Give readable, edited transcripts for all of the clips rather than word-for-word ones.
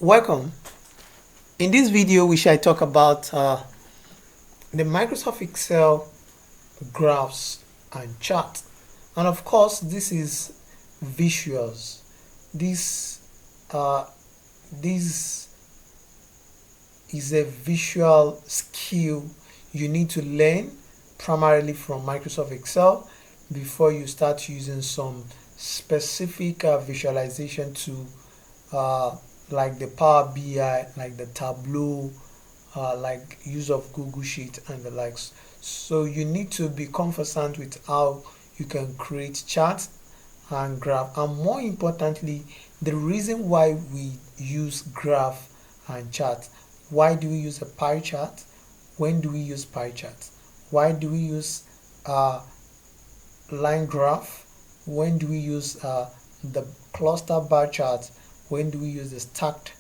Welcome. In this video, we shall talk about the Microsoft Excel graphs and chart. And of course, this is visuals. This this is a visual skill you need to learn primarily from Microsoft Excel before you start using some specific visualization to like the Power BI, like the Tableau, like use of Google Sheet and the likes. So you need to be conversant with how you can create charts and graph, and more importantly, the reason why we use graph and chart. Why do we use a pie chart? When do we use pie chart? Why do we use line graph? When do we use the cluster bar chart? When do we use the stacked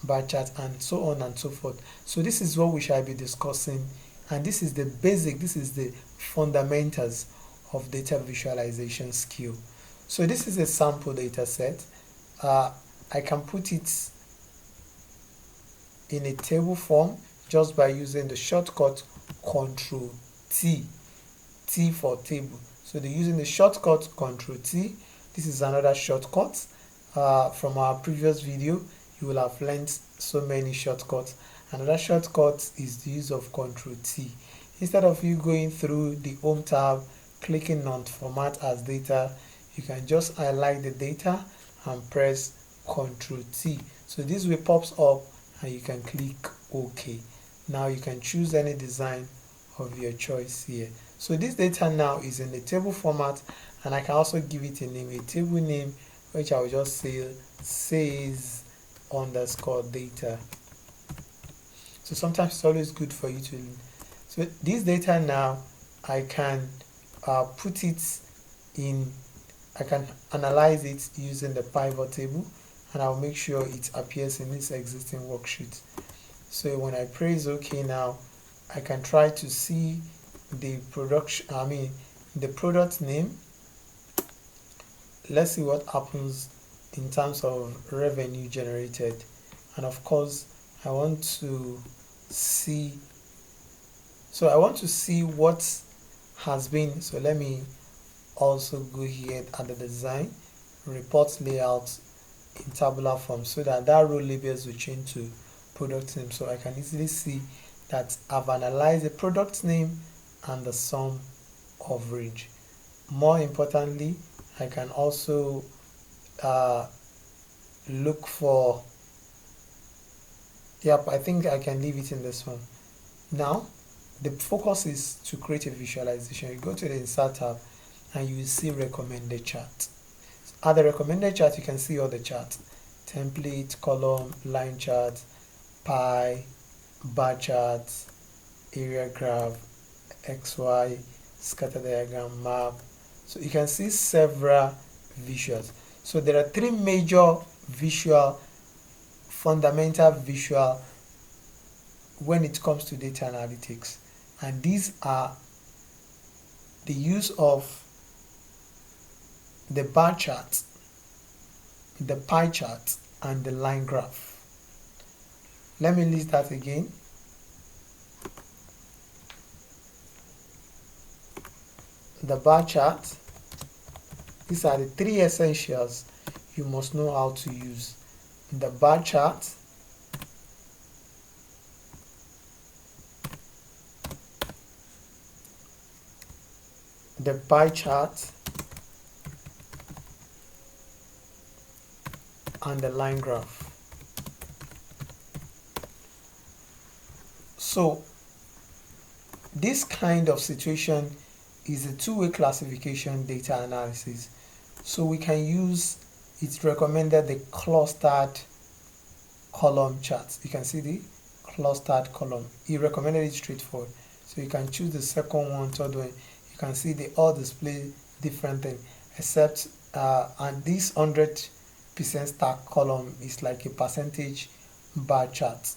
bar chart, and so on and so forth. So this is what we shall be discussing, and this is the basic, this is the fundamentals of data visualization skill. So this is a sample data set. I can put it in a table form just by using the shortcut Control T, T for table. So using the shortcut Control T. This is another shortcut. From our previous video, you will have learned so many shortcuts. Another shortcut is the use of Control T. Instead of you going through the Home tab, clicking on Format as Data, you can just highlight the data and press Control T. So this way pops up and you can click OK. Now you can choose any design of your choice here. So this data now is in the table format, and I can also give it a name, a table name, which I will just say says underscore data. So sometimes it's always good for you to. So this data now, I can put it in, I can analyze it using the pivot table, and I'll make sure it appears in this existing worksheet. So when I press OK now, I can try to see the the product name. Let's see what happens in terms of revenue generated, and of course I want to see what has been. So let me also go here at the design, report layout in tabular form, so that row labels will change to product name, so I can easily see that I've analyzed the product name and the sum of range. More importantly, I can also look for, I think I can leave it in this one. Now the focus is to create a visualization. You go to the Insert tab and you will see recommended chart. At the recommended chart, you can see all the charts: template, column, line chart, pie, bar chart, area graph, XY, scatter diagram, map. So you can see several visuals. So there are three major fundamental visual when it comes to data analytics, and these are the use of the bar chart, the pie chart, and the line graph. Let me list that again. The bar chart. These are the three essentials you must know how to use: the bar chart, the pie chart, and the line graph. So this kind of situation is a two-way classification data analysis. So we can use, it's recommended the clustered column charts. You can see the clustered column. He recommended it straightforward. So you can choose the second one, third one. You can see they all display different things, except and this 100% stack column is like a percentage bar chart.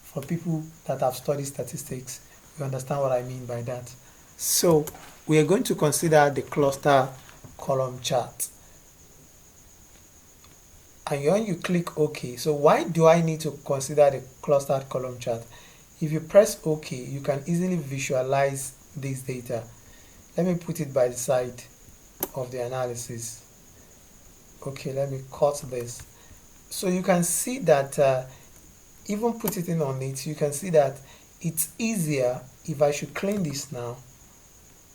For people that have studied statistics, you understand what I mean by that. So we are going to consider the cluster column chart. and when you click OK, so why do I need to consider the clustered column chart? If you press OK, you can easily visualize this data. Let me put it by the side of the analysis. Okay, let me cut this. So you can see that even put it in on it, you can see that it's easier if I should clean this now,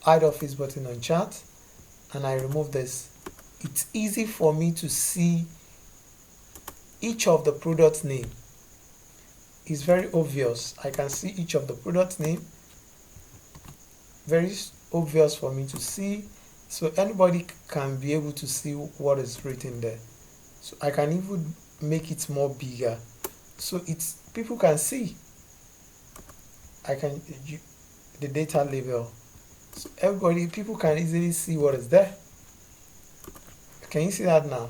hide office button on chart, and I remove this. It's easy for me to see each of the product name. It's very obvious. I can see each of the product name. Very obvious for me to see. So anybody can be able to see what is written there. So I can even make it more bigger. So it's people can see. The data label. So people can easily see what is there. Can you see that now?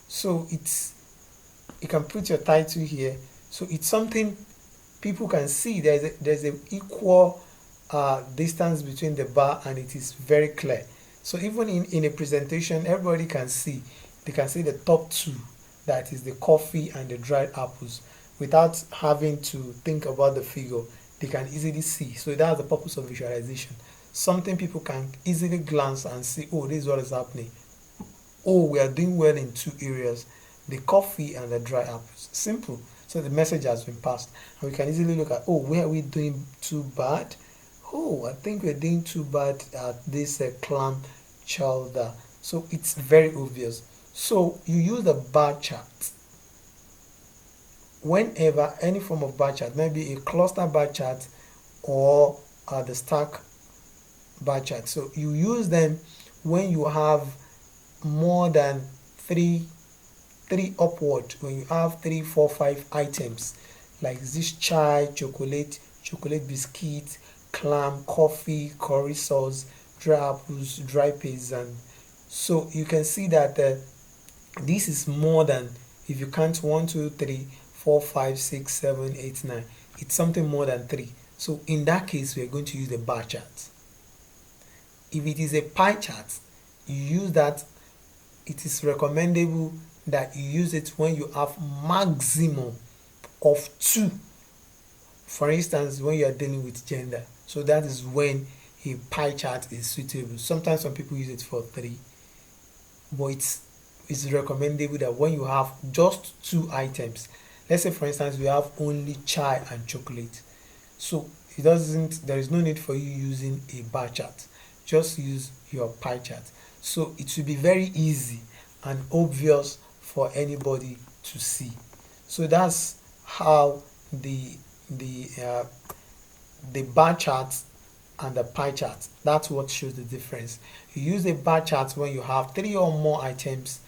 So you can put your title here. So it's something people can see. There's a equal distance between the bar, and it is very clear. So even in a presentation, everybody can see. They can see the top two, that is the coffee and the dried apples, without having to think about the figure. They can easily see. So that's the purpose of visualization. Something people can easily glance and see, oh, this is what is happening. Oh, we are doing well in two areas, the coffee and the dry apples. Simple. So the message has been passed. And we can easily look at, oh, where are we doing too bad? Oh, I think we're doing too bad at this clam chowder. So it's very obvious. So you use the bar chart. Whenever any form of bar chart, maybe a cluster bar chart or the stack bar chart. So you use them when you have more than three upward, when you have 3, 4, 5 items like this: chai, chocolate biscuit, clam, coffee, curry sauce, dry apples, dry peas. And so you can see that this is more than, if you count 1, 2, 3, 4, 5, 6, 7, 8, 9, it's something more than 3. So in that case, we are going to use the bar chart. If it is a pie chart, you use that. It is recommendable that you use it when you have maximum of 2. For instance, when you are dealing with gender. So that is when a pie chart is suitable. Sometimes some people use it for 3. But it's recommendable that when you have just 2 items, let's say for instance we have only chai and chocolate, so there is no need for you using a bar chart. Just use your pie chart. So it will be very easy and obvious for anybody to see. So that's how the bar chart and the pie chart, that's what shows the difference. You use a bar chart when you have 3 or more items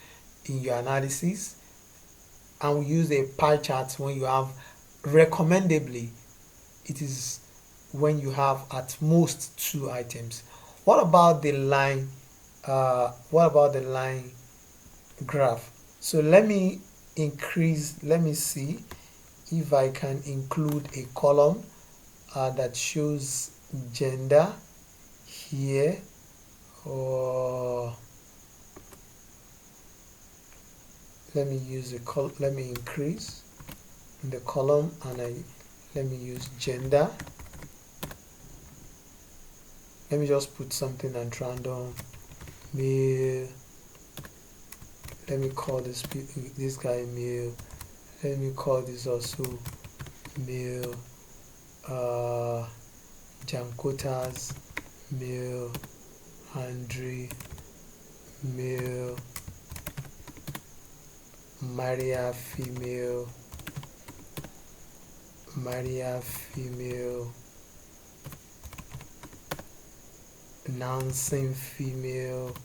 in your analysis, and we use a pie chart when you have, recommendably, it is when you have at most 2 items. What about the line graph? So let me see if I can include a column that shows gender here, or let me increase in the column, and let me use gender. Let me just put something at random. Male. Let me call this guy male. Let me call this also male. Jankotas male. Andre male. Maria female. Nancy female.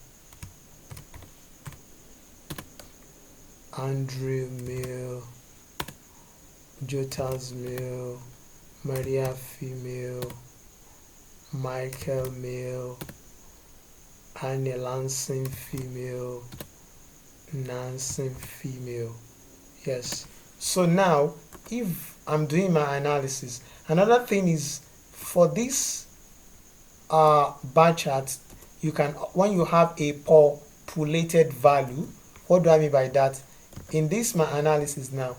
Andrew male. Jotas male. Maria female. Michael male. Annie Lansing female. Nancy female. Yes. So now, if I'm doing my analysis, another thing is, for this bar chart, you can, when you have a populated value, what do I mean by that? In this my analysis now,